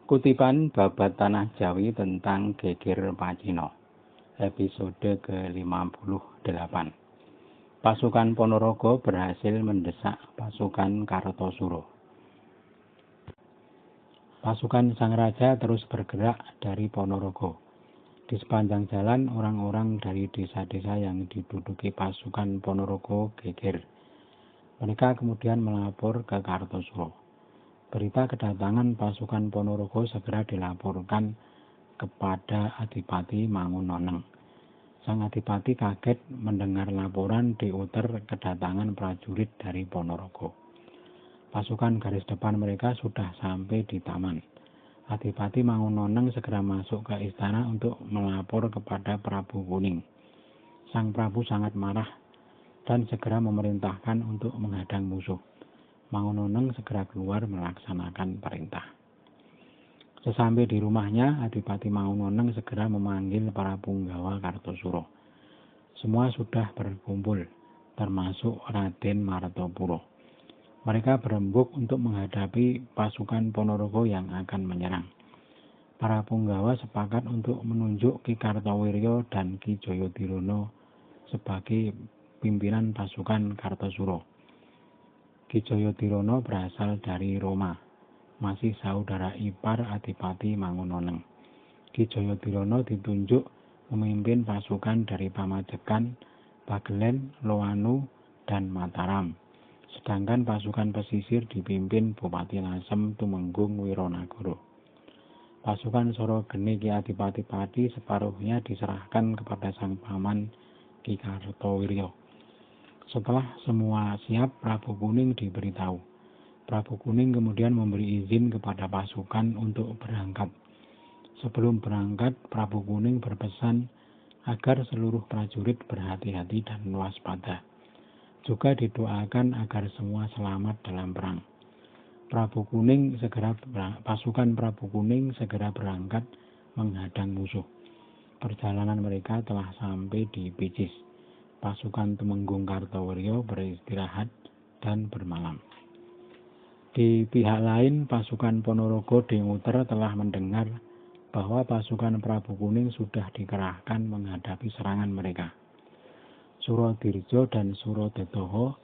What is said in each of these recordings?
Kutipan babat Tanah Jawi tentang Geger Pacino, episode ke-58. Pasukan Ponorogo berhasil mendesak pasukan Kartosuro. Pasukan Sang Raja terus bergerak dari Ponorogo. Di sepanjang jalan, orang-orang dari desa-desa yang diduduki pasukan Ponorogo geger. Mereka kemudian melapor ke Kartosuro. Berita kedatangan pasukan Ponorogo segera dilaporkan kepada Adipati Mangunoneng. Sang Adipati kaget mendengar laporan di Uter kedatangan prajurit dari Ponorogo. Pasukan garis depan mereka sudah sampai di taman. Adipati Mangunoneng segera masuk ke istana untuk melapor kepada Prabu Kuning. Sang Prabu sangat marah dan segera memerintahkan untuk menghadang musuh. Mangunoneng segera keluar melaksanakan perintah. Sesampai di rumahnya, Adipati Mangunoneng segera memanggil para punggawa Kartosuro. Semua sudah berkumpul, termasuk Raden Martopuro. Mereka berembuk untuk menghadapi pasukan Ponorogo yang akan menyerang. Para punggawa sepakat untuk menunjuk Ki Kartowiryo dan Ki Jayadirono sebagai pimpinan pasukan Kartosuro. Ki Jayadirono berasal dari Roma, masih saudara ipar Adipati Mangunoneng. Ki Jayadirono ditunjuk memimpin pasukan dari Pamajekan, Pagelen, Loanu, dan Mataram. Sedangkan pasukan pesisir dipimpin Bupati Lasem Tumenggung Wironagoro. Pasukan Sorogeni Ki Adipati Pati separuhnya diserahkan kepada sang paman Ki Kartowiryo. Setelah semua siap, Prabu Kuning diberitahu. Prabu Kuning kemudian memberi izin kepada pasukan untuk berangkat. Sebelum berangkat, Prabu Kuning berpesan agar seluruh prajurit berhati-hati dan waspada. Juga didoakan agar semua selamat dalam perang. Pasukan Prabu Kuning segera berangkat menghadang musuh. Perjalanan mereka telah sampai di Picis. Pasukan Tumenggung Kartowiryo beristirahat dan bermalam. Di pihak lain, pasukan Ponorogo di Nguter telah mendengar bahwa pasukan Prabu Kuning sudah dikerahkan menghadapi serangan mereka. Surodirjo dan Surodetoho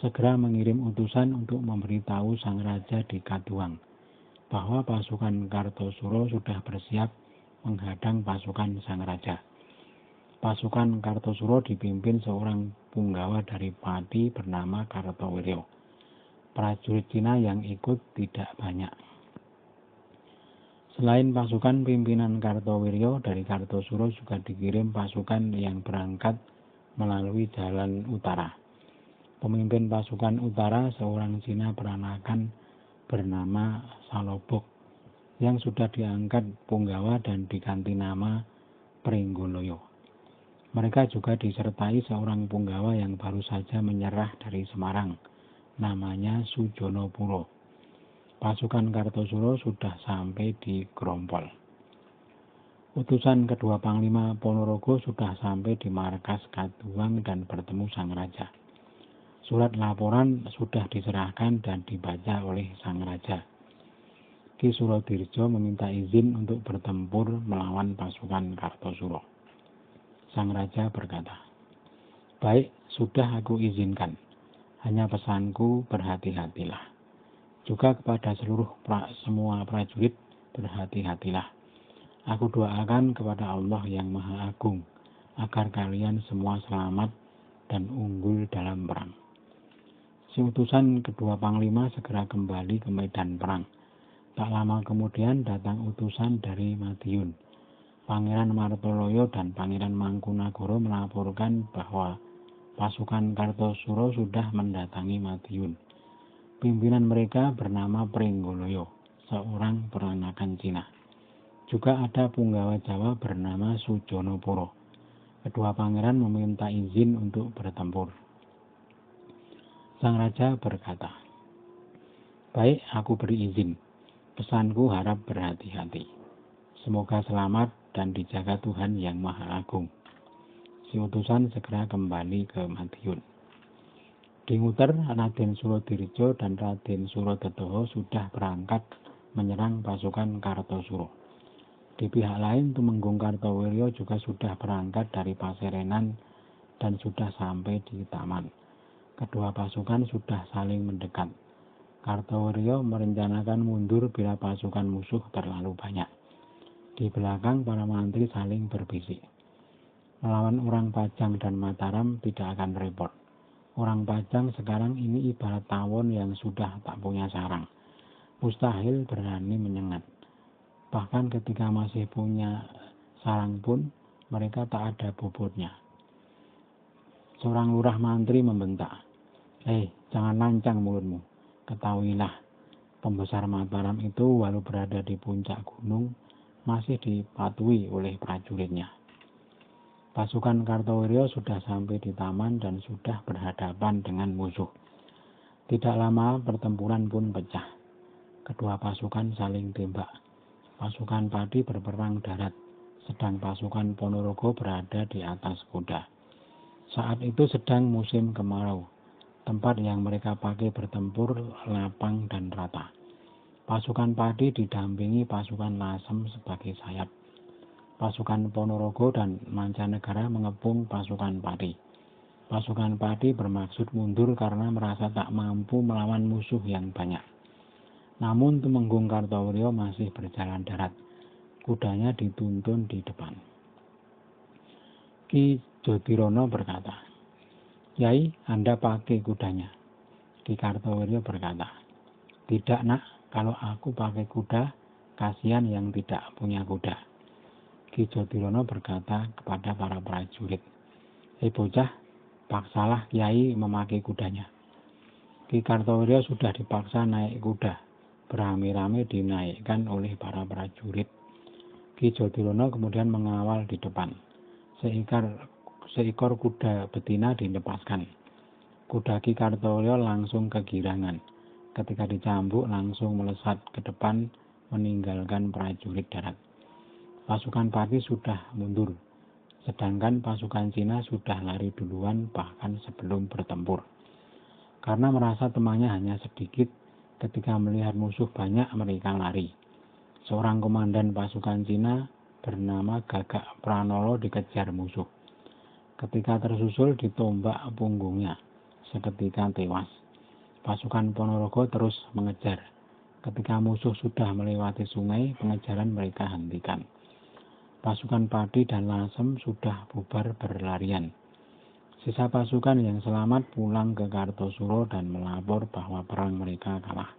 segera mengirim utusan untuk memberitahu Sang Raja di Kaduang bahwa pasukan Kartosuro sudah bersiap menghadang pasukan Sang Raja. Pasukan Kartosuro dipimpin seorang punggawa dari Pati bernama Kartowiryo. Prajurit Cina yang ikut tidak banyak. Selain pasukan pimpinan Kartowiryo, dari Kartosuro juga dikirim pasukan yang berangkat melalui jalan utara. Pemimpin pasukan utara seorang Cina peranakan bernama Salobok yang sudah diangkat punggawa dan diganti nama Pringgoloyo. Mereka juga disertai seorang punggawa yang baru saja menyerah dari Semarang, namanya Sujonopuro. Pasukan Kartosuro sudah sampai di Grompol. Utusan kedua Panglima Ponorogo sudah sampai di markas Kaduang dan bertemu Sang Raja. Surat laporan sudah diserahkan dan dibaca oleh Sang Raja. Ki Surodirjo meminta izin untuk bertempur melawan pasukan Kartosuro. Sang Raja berkata, "Baik, sudah aku izinkan. Hanya pesanku, berhati-hatilah. Juga kepada semua prajurit, berhati-hatilah. Aku doakan kepada Allah yang Maha Agung, agar kalian semua selamat dan unggul dalam perang." Si utusan kedua Panglima segera kembali ke medan perang. Tak lama kemudian datang utusan dari Madiun. Pangeran Martoloyo dan Pangeran Mangkunagara melaporkan bahwa pasukan Kartosuro sudah mendatangi Madiun. Pimpinan mereka bernama Pringgoloyo, seorang peranakan Cina. Juga ada punggawa Jawa bernama Sujonopuro. Kedua pangeran meminta izin untuk bertempur. Sang Raja berkata, "Baik, aku beri izin. Pesanku harap berhati-hati. Semoga selamat dan dijaga Tuhan yang Maha Agung." Si utusan segera kembali ke Madiun. Di Nguter, Raden Surodirjo dan Raden Surodetoho sudah berangkat menyerang pasukan Kartosuro. Di pihak lain, Tumenggung Kartowiryo juga sudah berangkat dari Paserenan dan sudah sampai di taman. Kedua pasukan sudah saling mendekat. Kartowiryo merencanakan mundur bila pasukan musuh terlalu banyak. Di belakang, para mantri saling berbisik. Melawan orang Pajang dan Mataram tidak akan repot. Orang Pajang sekarang ini ibarat tawon yang sudah tak punya sarang. Mustahil berani menyengat. Bahkan ketika masih punya sarang pun, mereka tak ada bobotnya. Seorang lurah mantri membentak, jangan lancang mulutmu. Ketahuilah, pembesar Mataram itu walau berada di puncak gunung, masih dipatuhi oleh prajuritnya. Pasukan Kartowiryo sudah sampai di taman dan sudah berhadapan dengan musuh. Tidak lama pertempuran pun pecah. Kedua pasukan saling tembak. Pasukan Pati berperang darat, sedang pasukan Ponorogo berada di atas kuda. Saat itu sedang musim kemarau. Tempat yang mereka pakai bertempur lapang dan rata. Pasukan Pati didampingi pasukan Lasem sebagai sayap. Pasukan Ponorogo dan mancanegara mengepung pasukan Pati. Pasukan Pati bermaksud mundur karena merasa tak mampu melawan musuh yang banyak. Namun Tumenggung Kartowiryo masih berjalan darat. Kudanya dituntun di depan. Ki Jodirono berkata, "Yai, Anda pakai kudanya." Ki Kartowiryo berkata, "Tidak nak, kalau aku pakai kuda, kasihan yang tidak punya kuda." Ki Jodirono berkata kepada para prajurit, bocah, paksalah Kiai memakai kudanya." Ki Kartowiryo sudah dipaksa naik kuda, beramai-ramai dinaikkan oleh para prajurit. Ki Jodirono kemudian mengawal di depan. Seekor kuda betina dilepaskan. Kuda Ki Kartowiryo langsung kegirangan. Ketika dicambuk langsung melesat ke depan meninggalkan prajurit darat. Pasukan Pati sudah mundur, sedangkan pasukan Cina sudah lari duluan bahkan sebelum bertempur. Karena merasa temannya hanya sedikit, ketika melihat musuh banyak mereka lari. Seorang komandan pasukan Cina bernama Gagak Pranolo dikejar musuh. Ketika tersusul ditombak punggungnya, seketika tewas. Pasukan Ponorogo terus mengejar. Ketika musuh sudah melewati sungai, pengejaran mereka hentikan. Pasukan Pati dan Lasem sudah bubar berlarian. Sisa pasukan yang selamat pulang ke Kartosuro dan melapor bahwa perang mereka kalah.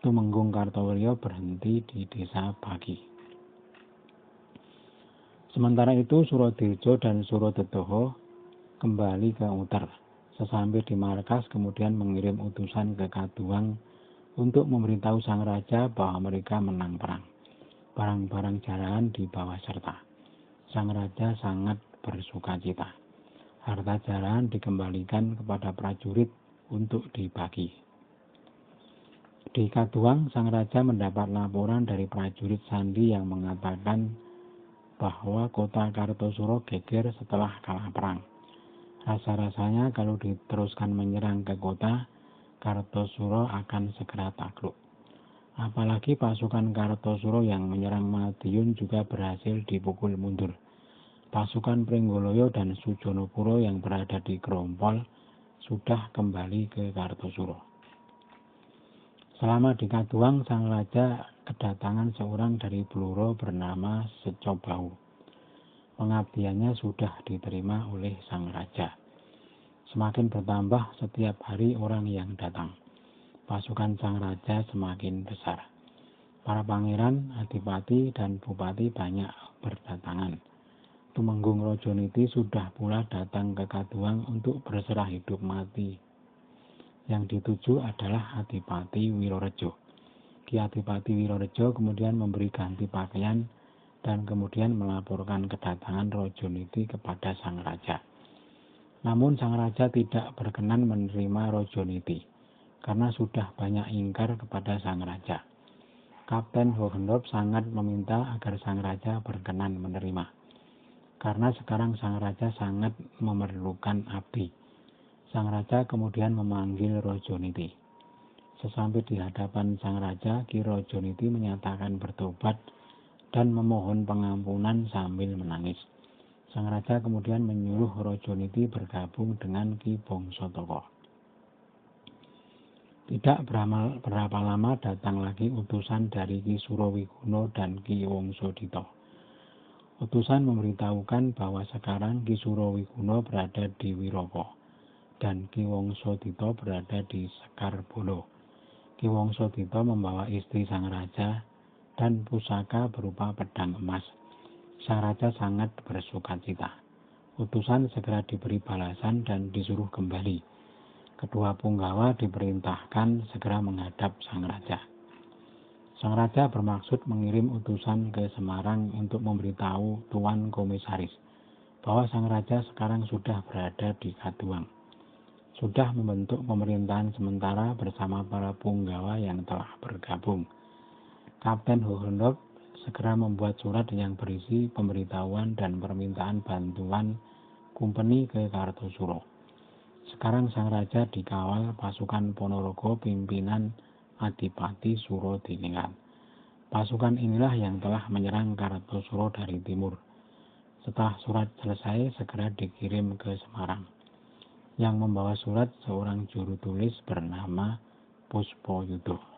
Tumenggung Kartowiryo berhenti di desa Bagi. Sementara itu Surodirjo dan Surodetoho kembali ke Uter. Sesampai di markas kemudian mengirim utusan ke Kaduang untuk memberitahu sang raja bahwa mereka menang perang. Barang-barang jarahan dibawa serta. Sang raja sangat bersukacita. Harta jarahan dikembalikan kepada prajurit untuk dibagi. Di Kaduang, sang raja mendapat laporan dari prajurit Sandi yang mengatakan bahwa kota Kartosuro geger setelah kalah perang. Rasa-rasanya kalau diteruskan menyerang ke kota, Kartosuro akan segera takluk. Apalagi pasukan Kartosuro yang menyerang Madiun juga berhasil dipukul mundur. Pasukan Pringgoloyo dan Sujonopuro yang berada di Grompol sudah kembali ke Kartosuro. Selama di Kaduang, sang raja kedatangan seorang dari Bluro bernama Secobau. Pengabdiannya sudah diterima oleh sang raja. Semakin bertambah setiap hari orang yang datang. Pasukan sang raja semakin besar. Para pangeran, adipati, dan bupati banyak berdatangan. Tumenggung Rojoniti sudah pula datang ke Kaduang untuk berserah hidup mati. Yang dituju adalah Adipati Wirorejo. Ki Adipati Wirorejo kemudian memberi ganti pakaian dan kemudian melaporkan kedatangan Rojoniti kepada sang raja. Namun sang raja tidak berkenan menerima Rojoniti. Karena sudah banyak ingkar kepada sang raja. Kapten Hohenlohe sangat meminta agar sang raja berkenan menerima. Karena sekarang sang raja sangat memerlukan abdi. Sang raja kemudian memanggil Rojoniti. Sesampai di hadapan sang raja, Ki Rajaniti menyatakan bertobat dan memohon pengampunan sambil menangis. Sang raja kemudian menyuruh Rajaniti bergabung dengan Ki Bangsataka. Tidak berapa lama datang lagi utusan dari Ki Surawiguna dan Ki Wangsodita. Utusan memberitahukan bahwa sekarang Ki Surawiguna berada di Wiraka dan Ki Wangsodita berada di Sekarbala. Ki Wangsodita membawa istri sang raja dan pusaka berupa pedang emas. Sang raja sangat bersukacita. Utusan segera diberi balasan dan disuruh kembali. Kedua punggawa diperintahkan segera menghadap sang raja. Sang raja bermaksud mengirim utusan ke Semarang untuk memberitahu Tuan Komisaris bahwa sang raja sekarang sudah berada di Katuang. Sudah membentuk pemerintahan sementara bersama para punggawa yang telah bergabung. Kapten Hohenlohe segera membuat surat yang berisi pemberitahuan dan permintaan bantuan kumpeni ke Kartosuro. Sekarang sang raja dikawal pasukan Ponorogo pimpinan Adipati Surodiningrat. Pasukan inilah yang telah menyerang Kartosuro dari timur. Setelah surat selesai, segera dikirim ke Semarang. Yang membawa surat seorang juru tulis bernama Puspoyudo.